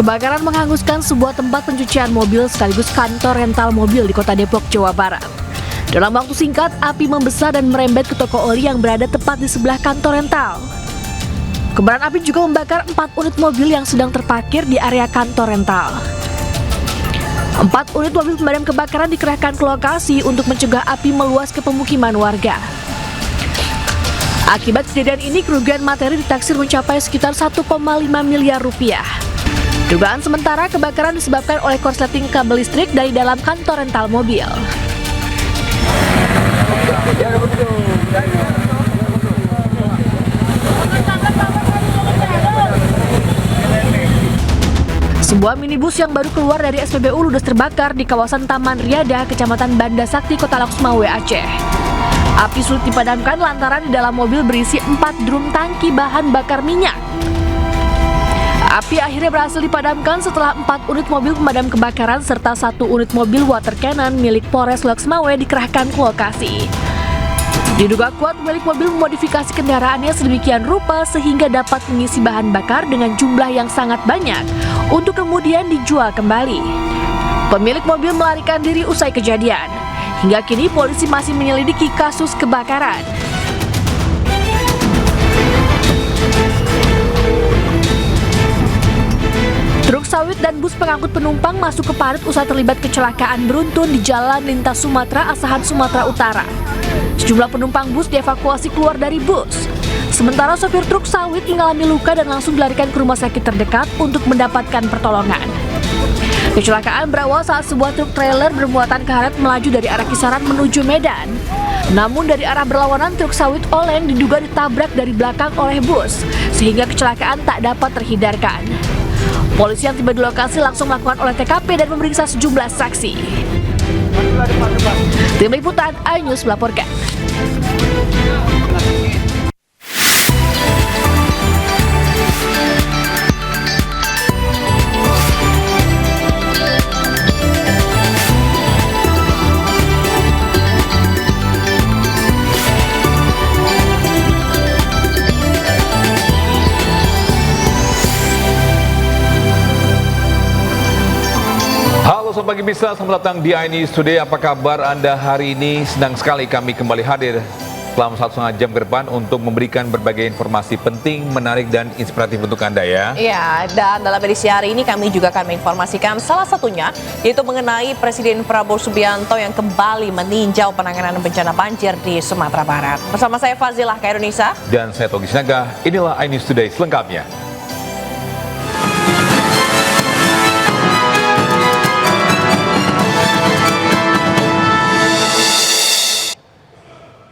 Kebakaran menghanguskan sebuah tempat pencucian mobil sekaligus kantor rental mobil di Kota Depok, Jawa Barat. Dalam waktu singkat, api membesar dan merembet ke toko oli yang berada tepat di sebelah kantor rental. Kebaran api juga membakar 4 unit mobil yang sedang terparkir di area kantor rental. 4 unit mobil pemadam kebakaran dikerahkan ke lokasi untuk mencegah api meluas ke pemukiman warga. Akibat kejadian ini, kerugian materi ditaksir mencapai sekitar 1,5 miliar rupiah. Dugaan sementara kebakaran disebabkan oleh korsleting kabel listrik dari dalam kantor rental mobil. Sebuah minibus yang baru keluar dari SPBU ludes terbakar di kawasan Taman Riyada, Kecamatan Banda Sakti, Kota Laksmawe, Aceh. Api sulit dipadamkan lantaran di dalam mobil berisi 4 drum tangki bahan bakar minyak. Api akhirnya berhasil dipadamkan setelah 4 unit mobil pemadam kebakaran serta 1 unit mobil water cannon milik Polres Laksmawe dikerahkan ke lokasi. Diduga kuat pemilik mobil memodifikasi kendaraannya sedemikian rupa sehingga dapat mengisi bahan bakar dengan jumlah yang sangat banyak untuk kemudian dijual kembali. Pemilik mobil melarikan diri usai kejadian. Hingga kini polisi masih menyelidiki kasus kebakaran. Truk sawit dan bus pengangkut penumpang masuk ke parit usai terlibat kecelakaan beruntun di Jalan Lintas Sumatera, Asahan, Sumatera Utara. Sejumlah penumpang bus dievakuasi keluar dari bus. Sementara sopir truk sawit mengalami luka dan langsung dilarikan ke rumah sakit terdekat untuk mendapatkan pertolongan. Kecelakaan berawal saat sebuah truk trailer bermuatan karet melaju dari arah Kisaran menuju Medan. Namun dari arah berlawanan truk sawit oleng diduga ditabrak dari belakang oleh bus, sehingga kecelakaan tak dapat terhindarkan. Polisi yang tiba di lokasi langsung melakukan olah TKP dan memeriksa sejumlah saksi. Tim Liputan iNews melaporkan. Selamat pagi bisa, selamat datang di iNews Today. Apa kabar Anda hari ini? Senang sekali kami kembali hadir selama 1,5 jam ke depan untuk memberikan berbagai informasi penting, menarik, dan inspiratif untuk Anda ya. Iya, dan dalam edisi hari ini kami juga akan menginformasikan salah satunya, yaitu mengenai Presiden Prabowo Subianto yang kembali meninjau penanganan bencana banjir di Sumatera Barat. Bersama saya Fazilah Khairunisa. Dan saya Togi Sinaga, inilah iNews Today selengkapnya.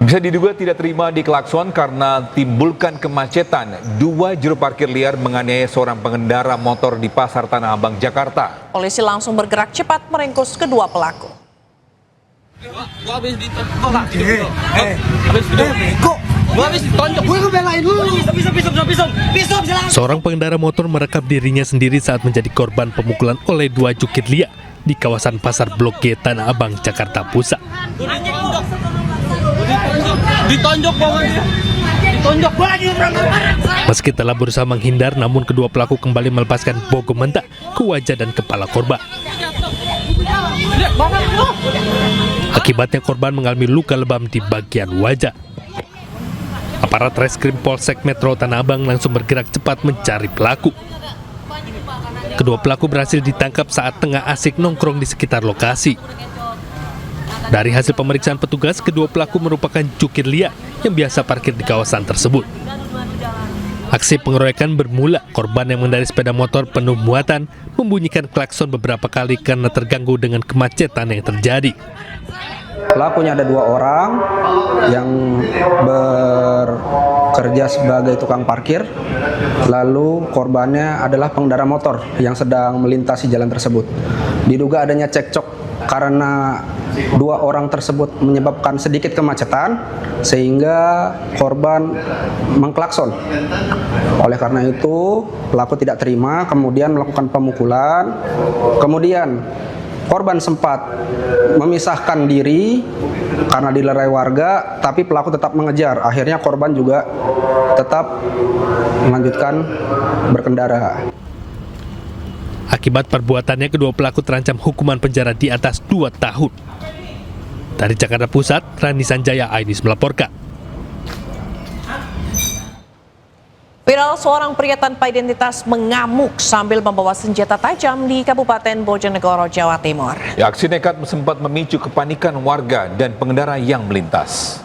Bisa diduga tidak terima di klakson karena timbulkan kemacetan. 2 juru parkir liar menganiaya seorang pengendara motor di Pasar Tanah Abang, Jakarta. Polisi langsung bergerak cepat meringkus kedua pelaku. Seorang pengendara motor merekam dirinya sendiri saat menjadi korban pemukulan oleh 2 jukir liar di kawasan Pasar Blok G Tanah Abang, Jakarta Pusat. Ditonjok pokoknya. Ditonjok lagi. Meski telah berusaha menghindar, namun kedua pelaku kembali melepaskan bogem mentah ke wajah dan kepala korban. Akibatnya korban mengalami luka lebam di bagian wajah. Aparat Reskrim Polsek Metro Tanah Abang langsung bergerak cepat mencari pelaku. Kedua pelaku berhasil ditangkap saat tengah asik nongkrong di sekitar lokasi. Dari hasil pemeriksaan petugas, kedua pelaku merupakan jukir liar yang biasa parkir di kawasan tersebut. Aksi pengeroyokan bermula korban yang mengendarai sepeda motor penuh muatan membunyikan klakson beberapa kali karena terganggu dengan kemacetan yang terjadi. Pelakunya ada 2 orang yang bekerja sebagai tukang parkir, lalu korbannya adalah pengendara motor yang sedang melintasi jalan tersebut. Diduga adanya cekcok karena 2 orang tersebut menyebabkan sedikit kemacetan sehingga korban mengklakson. Oleh karena itu pelaku tidak terima, kemudian melakukan pemukulan. Kemudian korban sempat memisahkan diri karena dilerai warga, tapi pelaku tetap mengejar. Akhirnya korban juga tetap melanjutkan berkendara. Akibat perbuatannya, kedua pelaku terancam hukuman penjara di atas 2 tahun. Dari Jakarta Pusat, Rani Sanjaya, Ainis melaporkan. Viral seorang pria tanpa identitas mengamuk sambil membawa senjata tajam di Kabupaten Bojonegoro, Jawa Timur. Aksi nekat sempat memicu kepanikan warga dan pengendara yang melintas.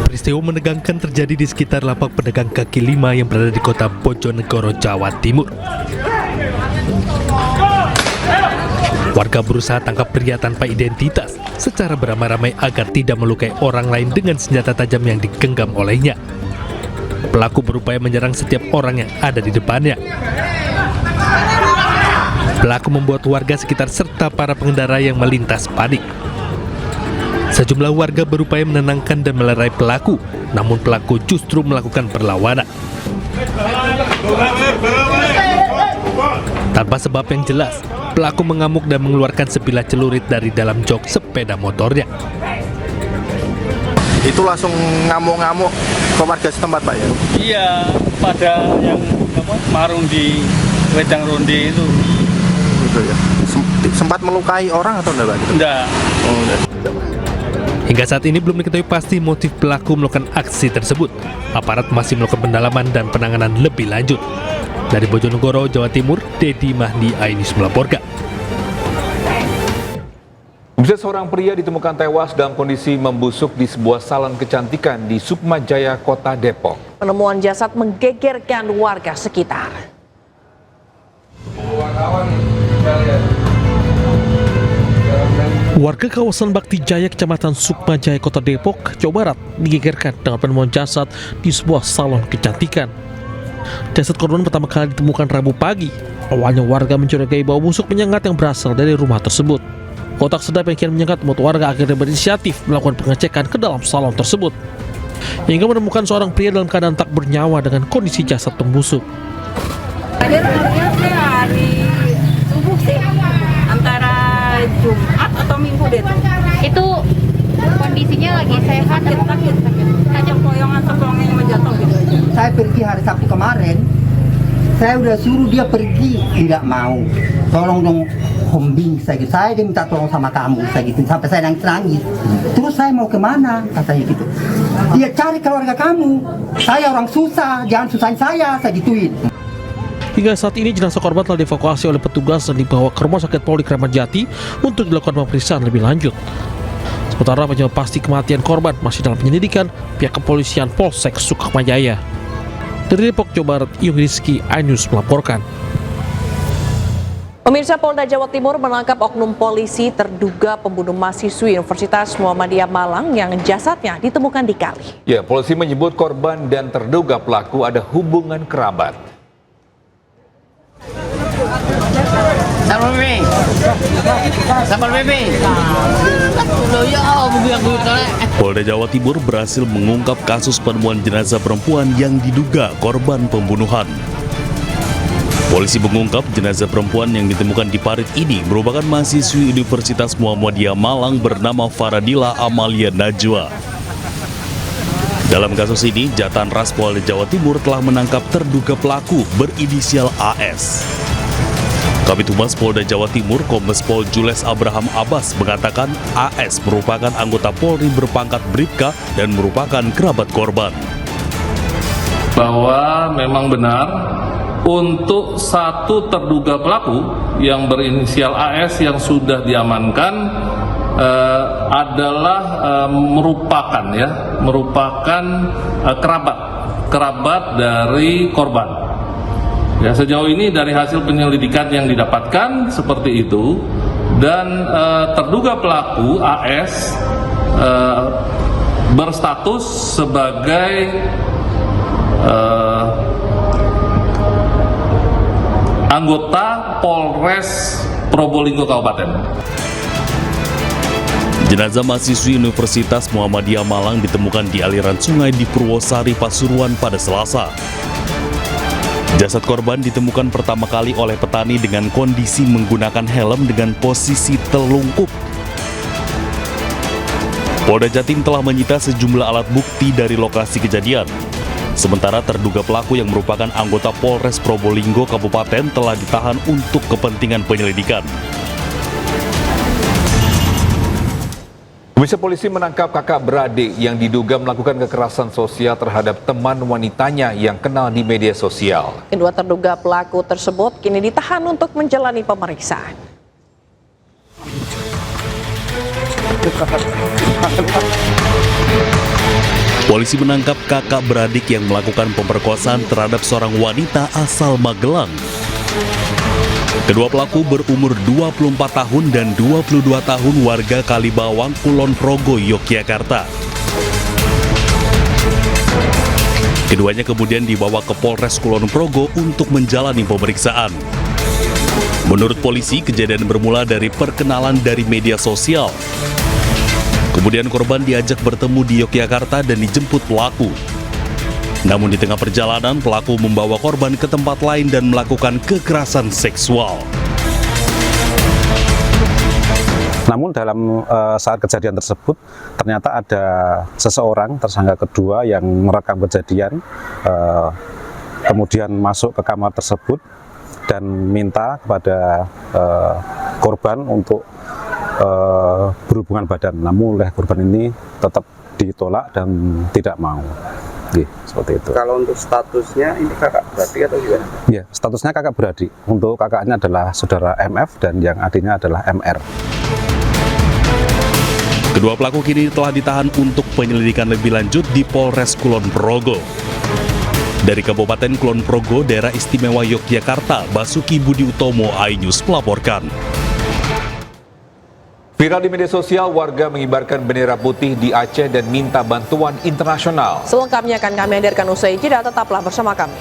Peristiwa menegangkan terjadi di sekitar lapak pedagang kaki lima yang berada di kota Bojonegoro, Jawa Timur. Warga berusaha tangkap pria tanpa identitas secara beramai-ramai agar tidak melukai orang lain dengan senjata tajam yang digenggam olehnya. Pelaku berupaya menyerang setiap orang yang ada di depannya. Pelaku membuat warga sekitar serta para pengendara yang melintas panik. Sejumlah warga berupaya menenangkan dan melerai pelaku, namun pelaku justru melakukan perlawanan. Tanpa sebab yang jelas, pelaku mengamuk dan mengeluarkan sebilah celurit dari dalam jok sepeda motornya. Itu langsung ngamuk-ngamuk ke warga setempat, Pak ya? Iya, pada yang marung di wedang ronde itu. Gitu ya. Sempat melukai orang atau enggak, Pak? Enggak. Oh, enggak. Hingga saat ini belum diketahui pasti motif pelaku melakukan aksi tersebut. Aparat masih melakukan pendalaman dan penanganan lebih lanjut. Dari Bojonegoro, Jawa Timur, Dedi Mahdi, Ainis melaporkan. Bisa seorang pria ditemukan tewas dalam kondisi membusuk di sebuah salon kecantikan di Sukma Jaya, Kota Depok. Penemuan jasad menggegerkan warga sekitar. Warga kawasan Bakti Jaya, Kecamatan Sukma Jaya, Kota Depok, Jawa Barat digegerkan dengan penemuan jasad di sebuah salon kecantikan. Jasad korban pertama kali ditemukan Rabu pagi. Awalnya warga mencurigai bau busuk menyengat yang berasal dari rumah tersebut. Kotak sedap yang kian menyengat membuat warga akhirnya berinisiatif melakukan pengecekan ke dalam salon tersebut. Hingga menemukan seorang pria dalam keadaan tak bernyawa dengan kondisi jasad membusuk. Hari subuh sih, antara Jumat atau Minggu deh tuh. Itu kondisinya lagi sehat dan sakit. Kayak poyongan yang menjatuh gitu aja. Saya pergi hari Sabtu kemarin, saya udah suruh dia pergi, tidak mau. Tolong dong hombing, saya dia minta tolong sama kamu, saya gitu. Sampai saya nangis. Terus saya mau kemana, katanya gitu. Dia cari keluarga kamu, saya orang susah, jangan susahin saya gituin. Hingga saat ini jenazah korban telah dievakuasi oleh petugas dan dibawa ke Rumah Sakit Polri Kramat Jati untuk dilakukan pemeriksaan lebih lanjut. Sementara penyebab pasti kematian korban masih dalam penyelidikan pihak kepolisian Polsek Sukma Jaya. Dari Depok, Jawa Barat, Yung Rizky, iNews melaporkan. Pemirsa, Polda Jawa Timur menangkap oknum polisi terduga pembunuh mahasiswi Universitas Muhammadiyah Malang yang jasadnya ditemukan di kali. Ya, polisi menyebut korban dan terduga pelaku ada hubungan kerabat. Polda Jawa Timur berhasil mengungkap kasus penemuan jenazah perempuan yang diduga korban pembunuhan. Polisi mengungkap jenazah perempuan yang ditemukan di parit ini merupakan mahasiswi Universitas Muhammadiyah Malang bernama Faradila Amalia Najwa. Dalam kasus ini, Jatan Ras Polda Jawa Timur telah menangkap terduga pelaku berinisial AS. Kabid Humas Polda Jawa Timur, Kombes Pol Jules Abraham Abbas mengatakan AS merupakan anggota Polri berpangkat Bribka dan merupakan kerabat korban. Bahwa memang benar untuk satu terduga pelaku yang berinisial AS yang sudah diamankan adalah merupakan kerabat dari korban. Ya, sejauh ini dari hasil penyelidikan yang didapatkan seperti itu, dan terduga pelaku AS berstatus sebagai anggota Polres Probolinggo Kabupaten. Jenazah mahasiswi Universitas Muhammadiyah Malang ditemukan di aliran sungai di Purwosari, Pasuruan pada Selasa. Jasad korban ditemukan pertama kali oleh petani dengan kondisi menggunakan helm dengan posisi telungkup. Polda Jatim telah menyita sejumlah alat bukti dari lokasi kejadian. Sementara terduga pelaku yang merupakan anggota Polres Probolinggo Kabupaten telah ditahan untuk kepentingan penyelidikan. Komisi Polisi menangkap kakak beradik yang diduga melakukan kekerasan sosial terhadap teman wanitanya yang kenal di media sosial. Kedua terduga pelaku tersebut kini ditahan untuk menjalani pemeriksaan. Polisi menangkap kakak beradik yang melakukan pemerkosaan terhadap seorang wanita asal Magelang. Kedua pelaku berumur 24 tahun dan 22 tahun warga Kalibawang, Kulon Progo, Yogyakarta. Keduanya kemudian dibawa ke Polres Kulon Progo untuk menjalani pemeriksaan. Menurut polisi, kejadian bermula dari perkenalan dari media sosial. Kemudian korban diajak bertemu di Yogyakarta dan dijemput pelaku. Namun di tengah perjalanan, pelaku membawa korban ke tempat lain dan melakukan kekerasan seksual. Namun dalam saat kejadian tersebut, ternyata ada seseorang, tersangka kedua, yang merekam kejadian, kemudian masuk ke kamar tersebut dan minta kepada korban untuk berhubungan badan. Namun oleh korban ini tetap ditolak dan tidak mau. Seperti itu. Kalau untuk statusnya ini kakak beradik atau gimana? Ya, statusnya kakak beradik. Untuk kakaknya adalah saudara MF dan yang adiknya adalah MR. Kedua pelaku kini telah ditahan untuk penyelidikan lebih lanjut di Polres Kulon Progo. Dari Kabupaten Kulon Progo, Daerah Istimewa Yogyakarta, Basuki Budi Utomo, iNews melaporkan. Viral di media sosial, warga mengibarkan bendera putih di Aceh dan minta bantuan internasional. Selengkapnya akan kami hadirkan usai jeda, tetaplah bersama kami.